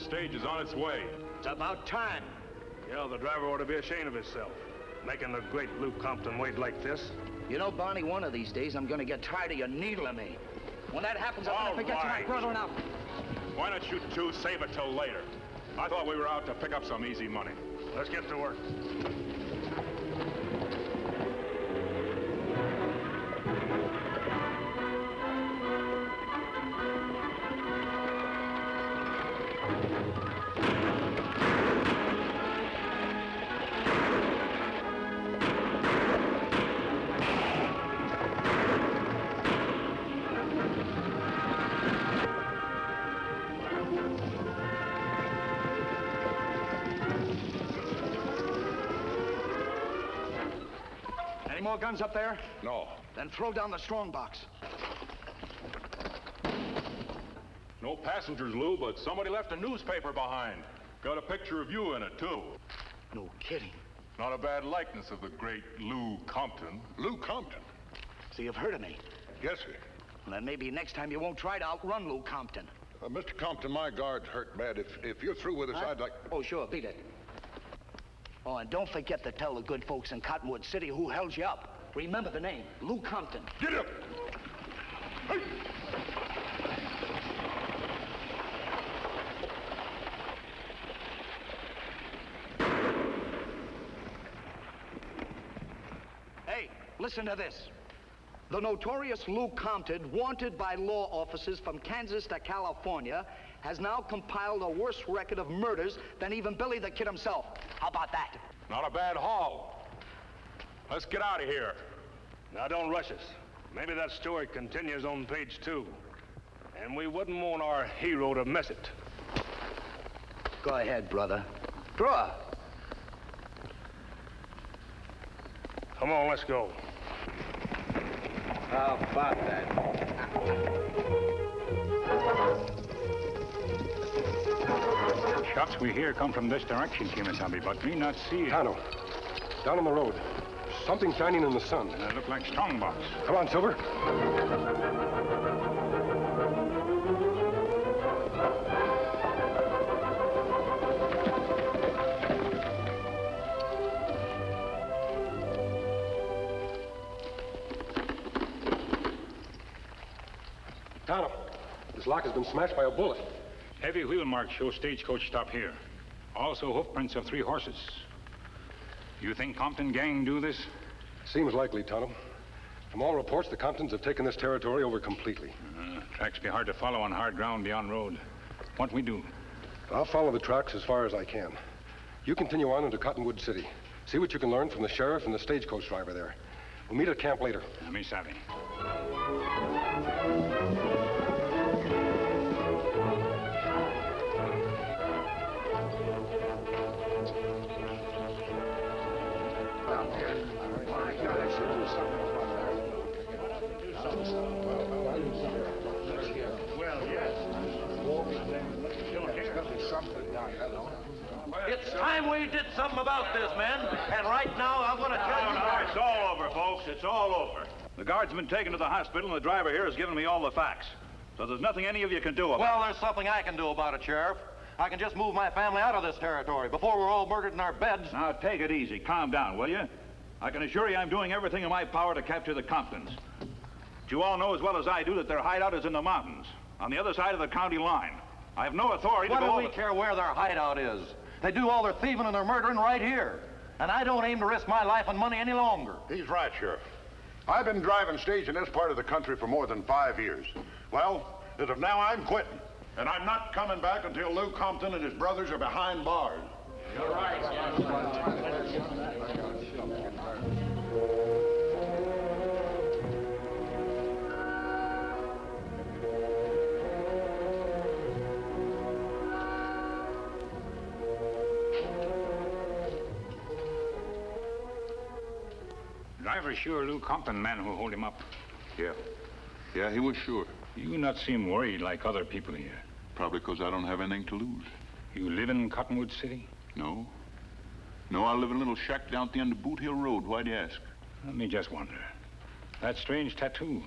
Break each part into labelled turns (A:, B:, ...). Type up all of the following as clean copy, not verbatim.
A: stage is on its way.
B: It's about time.
C: Yeah, the driver ought to be ashamed of himself. Making the great Lou Compton wait like this.
B: You know, Barney, one of these days I'm gonna get tired of your needling me. When that happens, I'm gonna forget you, my brother, and I'll...
A: Why don't you two save it till later? I thought we were out to pick up some easy money.
C: Let's get to work.
B: Any more guns up there?
A: No.
B: Then throw down the strong box.
A: No passengers, Lou, but somebody left a newspaper behind. Got a picture of you in it, too.
B: No kidding.
A: Not a bad likeness of the great Lou Compton.
D: Lou Compton?
B: So you've heard of me?
D: Yes, sir.
B: Well, then maybe next time you won't try to outrun Lou Compton.
D: Mr. Compton, my guard's hurt bad. If you're through with us, I'd like...
B: Oh, sure, beat it. Oh, and don't forget to tell the good folks in Cottonwood City who held you up. Remember the name, Lou Compton.
D: Get up! Hey!
B: Hey, listen to this. The notorious Lou Compton, wanted by law officers from Kansas to California, has now compiled a worse record of murders than even Billy the Kid himself. How about that?
A: Not a bad haul. Let's get out of here.
C: Now, don't rush us. Maybe that story continues on page 2. And we wouldn't want our hero to miss it.
B: Go ahead, brother. Draw.
C: Come on, let's go.
B: How about that?
E: Shots we hear come from this direction, Kimasabi, but me not see it.
F: Tano, down on the road. Something shining in the sun.
E: That look like strongbox.
F: Come on, Silver. Tano, this lock has been smashed by a bullet.
E: Heavy wheel marks show stagecoach stop here. Also hoof prints of 3 horses. You think Compton gang do this?
F: Seems likely, Tano. From all reports, the Comptons have taken this territory over completely.
E: Tracks be hard to follow on hard ground beyond road. What we do?
F: I'll follow the tracks as far as I can. You continue on into Cottonwood City. See what you can learn from the sheriff and the stagecoach driver there. We'll meet at camp later.
E: Me savvy.
G: It's time we did something about this, men. And right now, I'm going to tell you...
H: No, it's all over, folks. It's all over. The guard's been taken to the hospital, and the driver here has given me all the facts. So there's nothing any of you can do about it.
G: Well, there's something I can do about it, Sheriff. I can just move my family out of this territory before we're all murdered in our beds.
H: Now, take it easy. Calm down, will you? I can assure you I'm doing everything in my power to capture the Comptons. But you all know as well as I do that their hideout is in the mountains, on the other side of the county line. I have no authority to go over...
G: What do we care where their hideout is? They do all their thieving and their murdering right here. And I don't aim to risk my life and money any longer.
D: He's right, Sheriff. I've been driving stage in this part of the country for more than 5 years. Well, as of now, I'm quitting. And I'm not coming back until Lou Compton and his brothers are behind bars.
G: You're right.
E: Driver sure Lou Compton man who hold him up.
I: Yeah. Yeah, he was sure.
E: You not seem worried like other people here.
I: Probably because I don't have anything to lose.
E: You live in Cottonwood City?
I: No. No, I live in a little shack down at the end of Boot Hill Road. Why'd you ask?
E: Let me just wonder. That strange tattoo.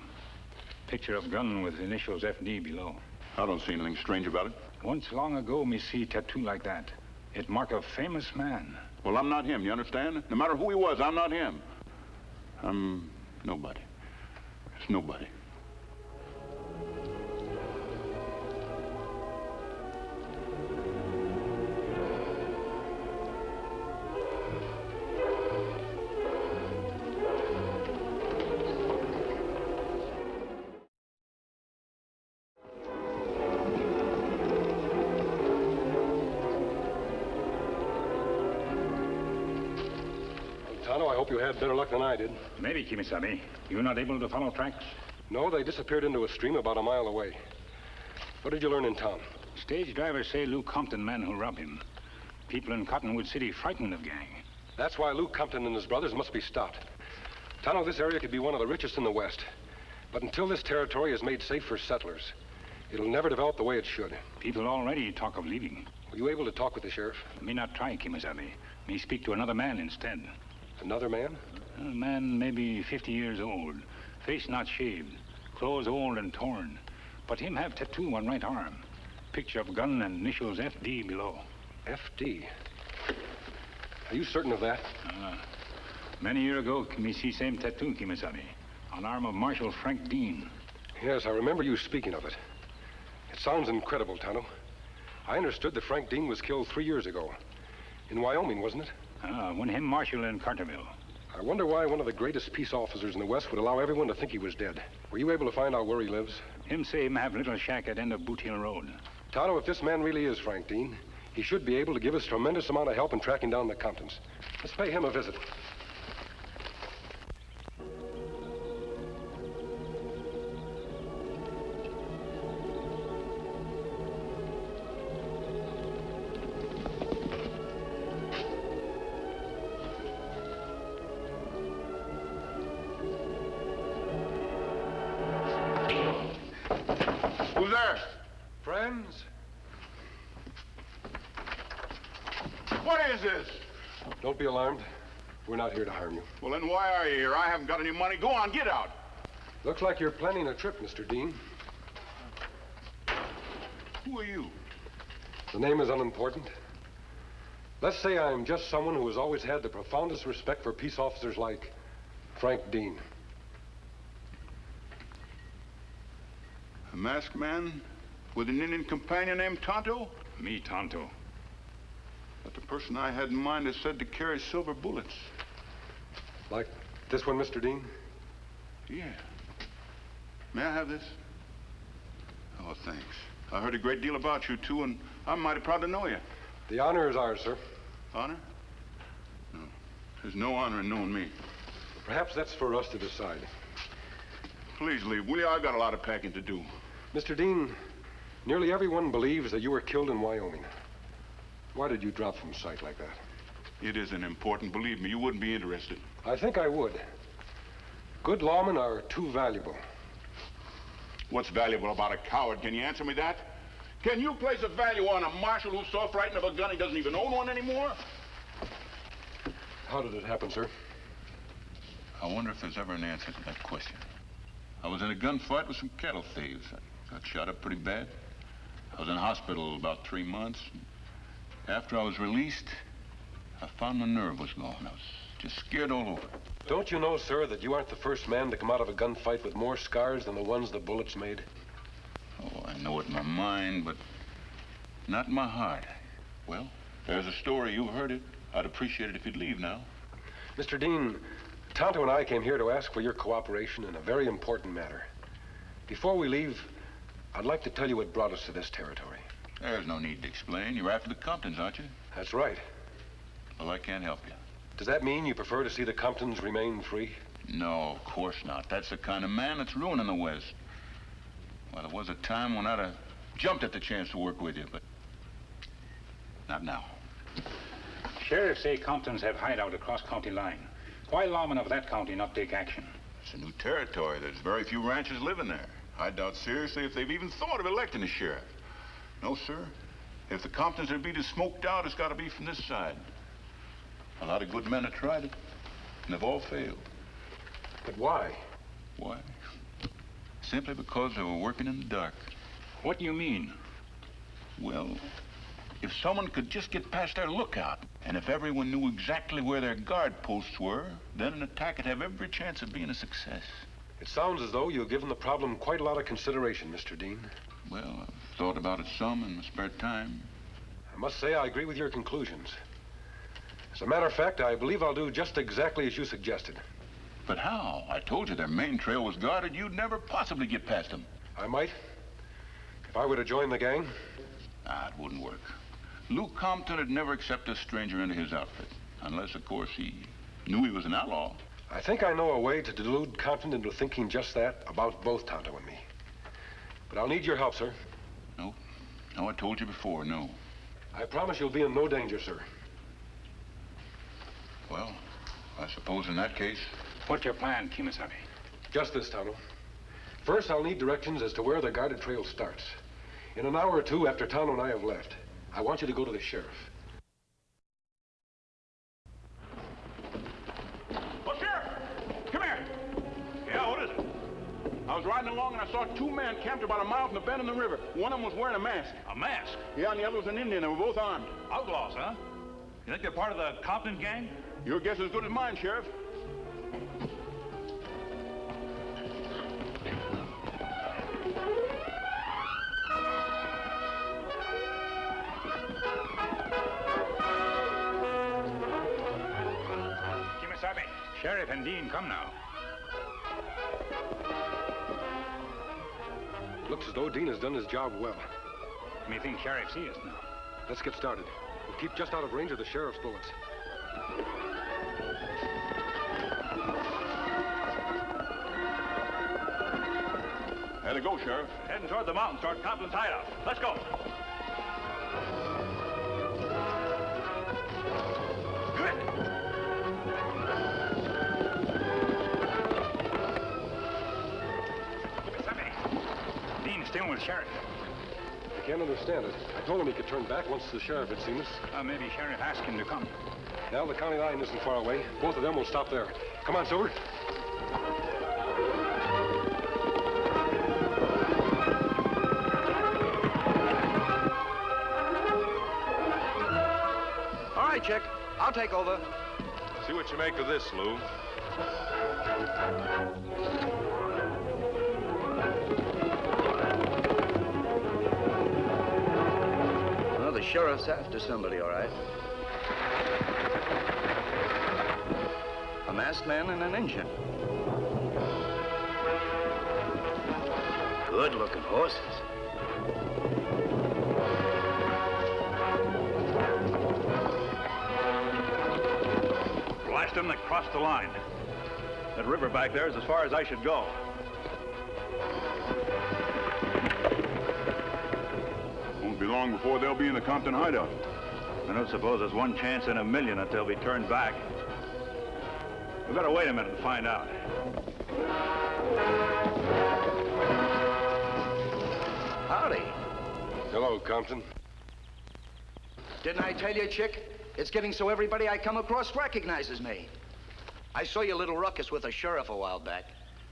E: Picture of gun with initials FD below.
I: I don't see anything strange about it.
E: Once long ago, me see tattoo like that. It mark a famous man.
I: Well, I'm not him, you understand? No matter who he was, I'm not him. I'm nobody. It's nobody.
F: Tonto, I hope you had better luck than I did.
E: Maybe, Kimisami. You're not able to follow tracks?
F: No, they disappeared into a stream about a mile away. What did you learn in town?
E: Stage drivers say Lou Compton man who robbed him. People in Cottonwood City frightened of gang.
F: That's why Lou Compton and his brothers must be stopped. Tonto, this area could be one of the richest in the West. But until this territory is made safe for settlers, it'll never develop the way it should.
E: People already talk of leaving.
F: Were you able to talk with the sheriff?
E: Me not try, Kimisami. Me speak to another man instead.
F: Another man?
E: A man maybe 50 years old. Face not shaved. Clothes old and torn. But him have tattoo on right arm. Picture of gun and initials FD below.
F: FD? Are you certain of that?
E: Many year ago, me see same tattoo, Kimisami. On arm of Marshal Frank Dean.
F: Yes, I remember you speaking of it. It sounds incredible, Tonto. I understood that Frank Dean was killed 3 years ago. In Wyoming, wasn't it?
E: When him marshal in Carterville.
F: I wonder why one of the greatest peace officers in the West would allow everyone to think he was dead. Were you able to find out where he lives?
E: Him say him have little shack at end of Boot Hill Road.
F: Tonto, if this man really is Frank Dean, he should be able to give us tremendous amount of help in tracking down the Comptons. Let's pay him a visit.
D: Who's there?
F: Friends?
D: What is this?
F: Don't be alarmed. We're not here to harm you.
D: Well, then why are you here? I haven't got any money. Go on, get out.
F: Looks like you're planning a trip, Mr. Dean.
D: Who are you?
F: The name is unimportant. Let's say I'm just someone who has always had the profoundest respect for peace officers like Frank Dean.
D: A masked man with an Indian companion named Tonto?
E: Me, Tonto.
D: But the person I had in mind is said to carry silver bullets.
F: Like this one, Mr. Dean?
D: Yeah. May I have this? Oh, thanks. I heard a great deal about you, too, and I'm mighty proud to know you.
F: The honor is ours, sir.
D: Honor? No. There's no honor in knowing me.
F: Perhaps that's for us to decide.
D: Please leave, will you? I've got a lot of packing to do.
F: Mr. Dean, nearly everyone believes that you were killed in Wyoming. Why did you drop from sight like that?
D: It isn't important, believe me. You wouldn't be interested.
F: I think I would. Good lawmen are too valuable.
D: What's valuable about a coward? Can you answer me that? Can you place a value on a marshal who's so frightened of a gun he doesn't even own one anymore?
F: How did it happen, sir?
I: I wonder if there's ever an answer to that question. I was in a gunfight with some cattle thieves. I got shot up pretty bad. I was in hospital about 3 months. After I was released, I found my nerve was gone. I was just scared all over.
F: Don't you know, sir, that you aren't the first man to come out of a gunfight with more scars than the ones the bullets made?
I: Oh, I know it in my mind, but not in my heart. Well, there's a story. You've heard it. I'd appreciate it if you'd leave now.
F: Mr. Dean, Tonto and I came here to ask for your cooperation in a very important matter. Before we leave, I'd like to tell you what brought us to this territory.
I: There's no need to explain. You're after the Comptons, aren't you?
F: That's right.
I: Well, I can't help you.
F: Does that mean you prefer to see the Comptons remain free?
I: No, of course not. That's the kind of man that's ruining the West. Well, there was a time when I'd have jumped at the chance to work with you, but not now.
E: Sheriffs say Comptons have hideout across county line. Why lawmen of that county not take action?
I: It's a new territory. There's very few ranchers living there. I doubt seriously if they've even thought of electing a sheriff. No, sir. If the Comptons are to be smoked out, it's got to be from this side. A lot of good men have tried it, and they've all failed.
F: But why?
I: Why? Simply because they were working in the dark.
E: What do you mean?
I: Well, if someone could just get past their lookout, and if everyone knew exactly where their guard posts were, then an attack would have every chance of being a success.
F: It sounds as though you've given the problem quite a lot of consideration, Mr. Dean.
I: Well, I've thought about it some in my spare time.
F: I must say I agree with your conclusions. As a matter of fact, I believe I'll do just exactly as you suggested.
I: But how? I told you their main trail was guarded. You'd never possibly get past them.
F: I might. If I were to join the gang.
I: It wouldn't work. Lou Compton would never accept a stranger into his outfit. Unless, of course, he knew he was an outlaw.
F: I think I know a way to delude Compton into thinking just that about both Tonto and me. But I'll need your help, sir.
I: No. No, I told you before, no.
F: I promise you'll be in no danger, sir.
I: Well, I suppose in that case...
E: What's your plan, Kimasabi?
F: Just this, Tonto. First, I'll need directions as to where the guarded trail starts. In an hour or two after Tonto and I have left, I want you to go to the sheriff.
A: Oh, Sheriff! Come here! Yeah, what is it? I was riding along and I saw two men camped about a mile from the bend in the river. One of them was wearing a mask.
H: A mask?
A: Yeah, and the other was an Indian. They were both armed.
H: Outlaws, huh? You think they're part of the Compton gang?
A: Your guess is as good as mine, Sheriff.
E: Kimasabi, Sheriff and Dean, come now.
F: Looks as though Dean has done his job well.
E: Methinks Sheriff see us now.
F: Let's get started. We'll keep just out of range of the sheriff's bullets.
A: There they go, Sheriff.
H: Heading toward the mountains, toward Compton's hideout. Let's go. Good.
E: Dean's still with Sheriff.
F: I can't understand it. I told him he could turn back once the sheriff had seen us.
E: Maybe Sheriff asked him to come.
F: Now the county line isn't far away. Both of them will stop there. Come on, Silver.
B: All right, Chick. I'll take over.
A: See what you make of this, Lou.
B: Well, the sheriff's after somebody, all right. A masked man and an Injun. Good-looking horses.
H: Blast them that crossed the line. That river back there is as far as I should go.
A: Won't be long before they'll be in the Compton hideout.
H: I don't suppose there's one chance in a million that they'll be turned back. We better wait a minute and find out.
B: Howdy.
F: Hello, Compton.
B: Didn't I tell you, Chick? It's getting so everybody I come across recognizes me. I saw your little ruckus with a sheriff a while back.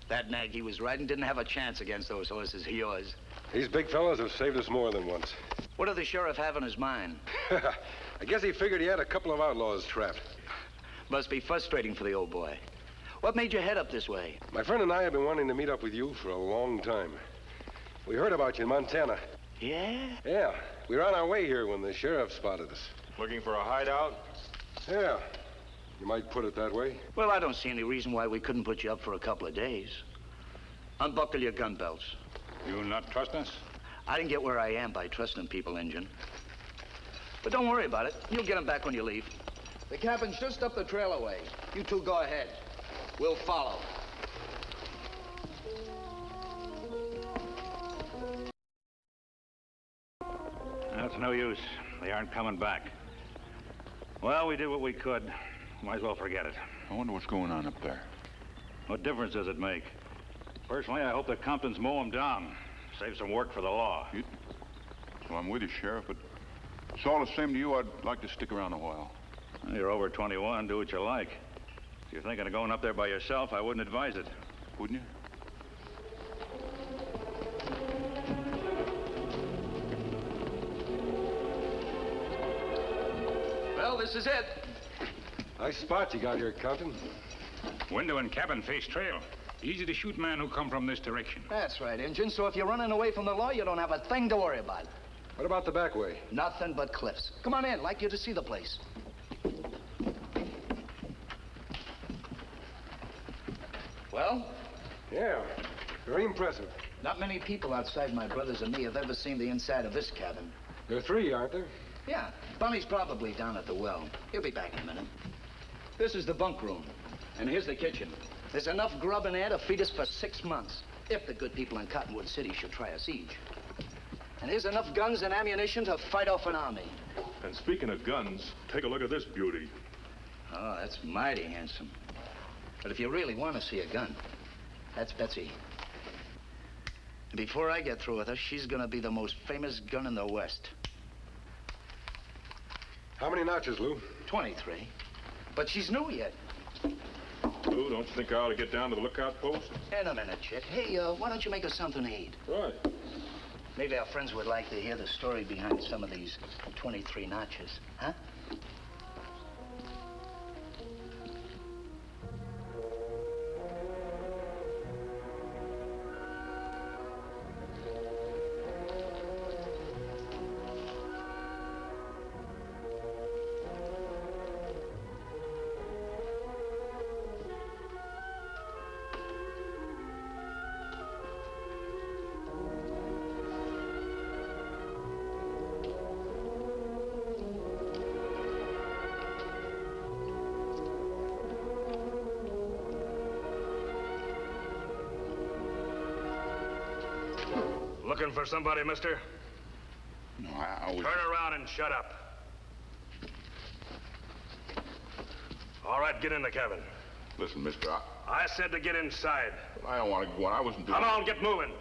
B: That nag he was riding didn't have a chance against those horses of yours.
F: These big fellas have saved us more than once.
B: What did the sheriff have in his mind?
F: I guess he figured he had a couple of outlaws trapped.
B: Must be frustrating for the old boy. What made you head up this way?
F: My friend and I have been wanting to meet up with you for a long time. We heard about you in Montana.
B: Yeah?
F: Yeah. We were on our way here when the sheriff spotted us.
A: Looking for a hideout?
F: Yeah. You might put it that way.
B: Well, I don't see any reason why we couldn't put you up for a couple of days. Unbuckle your gun belts.
E: You'll not trust us?
B: I didn't get where I am by trusting people, Injun. But don't worry about it. You'll get them back when you leave. The cabin's just up the trail away. You two go ahead. We'll follow.
H: That's no use. They aren't coming back. Well, we did what we could. Might as well forget it.
I: I wonder what's going on up there.
H: What difference does it make? Personally, I hope the Comptons mow them down. Save some work for the law.
I: Well, I'm with you, Sheriff, but it's all the same to you. I'd like to stick around a while.
H: Well, you're over 21. Do what you like. If you're thinking of going up there by yourself, I wouldn't advise it.
I: Wouldn't you?
B: Well, this is it.
F: Nice spot you got here, Compton.
E: Window and cabin face trail. Easy to shoot man who come from this direction.
B: That's right, Injun. So if you're running away from the law, you don't have a thing to worry about.
F: What about the back way?
B: Nothing but cliffs. Come on in. Like you to see the place. Well?
F: Yeah, very impressive.
B: Not many people outside my brothers and me have ever seen the inside of this cabin.
F: There are 3, aren't there?
B: Yeah, Bunny's probably down at the well. He'll be back in a minute. This is the bunk room, and here's the kitchen. There's enough grub in there to feed us for 6 months, if the good people in Cottonwood City should try a siege. And here's enough guns and ammunition to fight off an army.
A: And speaking of guns, take a look at this beauty.
B: Oh, that's mighty handsome. But if you really want to see a gun, that's Betsy. And before I get through with her, she's gonna be the most famous gun in the West.
F: How many notches, Lou?
B: 23. But she's new yet.
A: Lou, don't you think I ought to get down to the lookout post?
B: In a minute, Chick. Hey, why don't you make us something to eat?
A: Right.
B: Maybe our friends would like to hear the story behind some of these 23 notches, huh?
C: Looking for somebody, mister?
A: No, I was...
C: Turn around and shut up. All right, get in the cabin.
A: Listen, mister,
C: I said to get inside.
A: I don't want to go on. I wasn't doing...
C: Come on, get moving.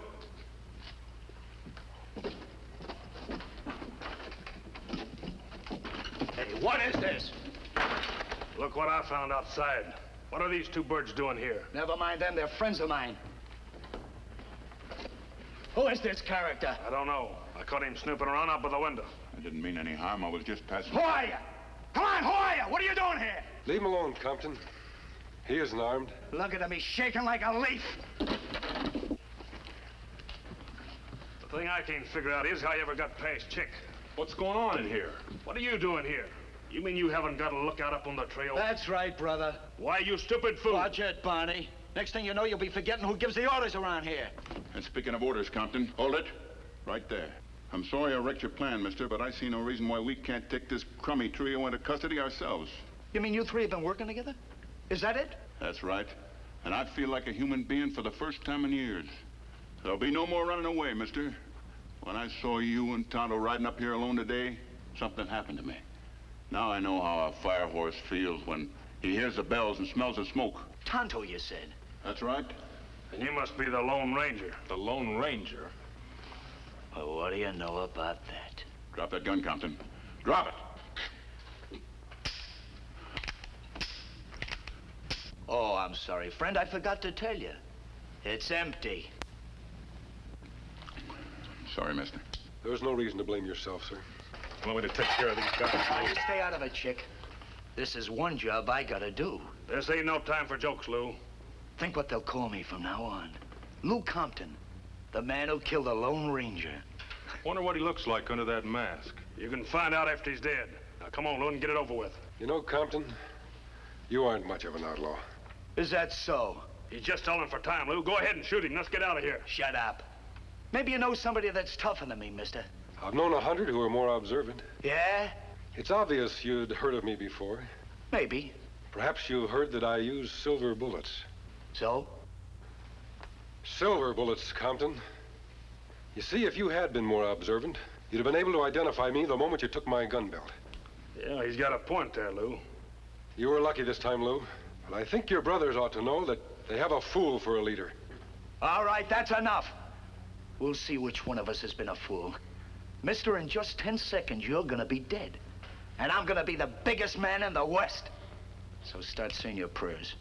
B: Hey, what is this?
C: Look what I found outside. What are these 2 birds doing here?
B: Never mind them, they're friends of mine. Who is this character?
C: I don't know. I caught him snooping around up by the window.
A: I didn't mean any harm. I was just passing...
B: Who are you? Come on, who are you? What are you doing here?
F: Leave him alone, Compton. He isn't armed.
B: Look at him, he's shaking like a leaf.
C: The thing I can't figure out is how you ever got past Chick.
A: What's going on in here?
C: What are you doing here? You mean you haven't got a lookout up on the trail?
B: That's right, brother.
C: Why, you stupid fool.
B: Watch it, Barney. Next thing you know, you'll be forgetting who gives the orders around here.
A: And speaking of orders, Compton, hold it. Right there. I'm sorry I wrecked your plan, mister, but I see no reason why we can't take this crummy trio into custody ourselves.
B: You mean you 3 have been working together? Is that it?
A: That's right. And I feel like a human being for the first time in years. There'll be no more running away, mister. When I saw you and Tonto riding up here alone today, something happened to me. Now I know how a fire horse feels when he hears the bells and smells the smoke.
B: Tonto, you said?
A: That's right.
C: And you must be the Lone Ranger.
A: The Lone Ranger?
B: Well, what do you know about that?
A: Drop that gun, Compton. Drop it.
B: Oh, I'm sorry, friend. I forgot to tell you. It's empty.
A: Sorry, mister.
F: There's no reason to blame yourself, sir.
C: Want me to take care of these guys?
B: Now, you stay out of it, Chick. This is one job I gotta do.
C: This ain't no time for jokes, Lou.
B: Think what they'll call me from now on. Lou Compton, the man who killed the Lone Ranger.
C: Wonder what he looks like under that mask. You can find out after he's dead. Now, come on, Lou, and get it over with.
F: You know, Compton, you aren't much of an outlaw.
B: Is that so?
C: He's just stalling for time, Lou. Go ahead and shoot him. Let's get out of here.
B: Shut up. Maybe you know somebody that's tougher than me, mister.
F: I've known 100 who are more observant.
B: Yeah?
F: It's obvious you'd heard of me before.
B: Maybe.
F: Perhaps you heard that I use silver bullets.
B: So?
F: Silver bullets, Compton. You see, if you had been more observant, you'd have been able to identify me the moment you took my gun belt.
C: Yeah, he's got a point there, Lou.
F: You were lucky this time, Lou. But I think your brothers ought to know that they have a fool for a leader.
B: All right, that's enough. We'll see which one of us has been a fool. Mister, in just 10 seconds, you're gonna be dead. And I'm gonna be the biggest man in the West. So start saying your prayers.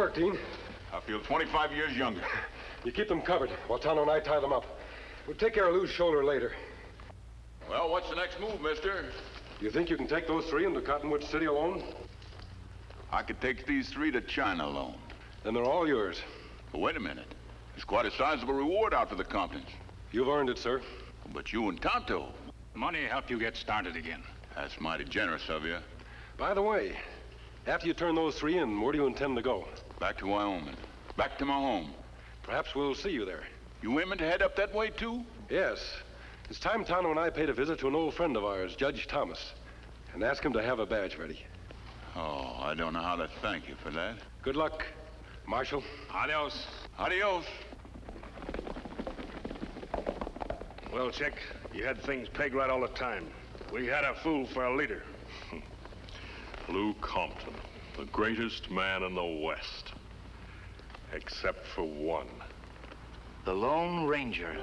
F: work, Dean.
I: I feel 25 years younger.
F: You keep them covered while Tonto and I tie them up. We'll take care of Lou's shoulder later.
I: Well, what's the next move, mister?
F: You think you can take those three into Cottonwood City alone?
I: I could take these three to China alone.
F: Then they're all yours.
I: But wait a minute. There's quite a sizable reward out for the Comptons.
F: You've earned it, sir.
I: But you and Tonto,
E: Money help you get started again.
I: that's mighty generous of you.
F: By the way, after you turn those three in, where do you intend to go?
I: Back to Wyoming. Back to my home.
F: Perhaps we'll see you there.
I: You aiming to head up that way, too?
F: Yes. It's time Tonto and I paid a visit to an old friend of ours, Judge Thomas, and asked him to have a badge ready.
I: Oh, I don't know how to thank you for that.
F: Good luck, Marshal.
E: Adios.
I: Adios.
C: Well, Chick, you had things pegged right all the time. We had a fool for a leader.
J: Lou Compton, the greatest man in the West. Except for one.
B: The Lone Ranger.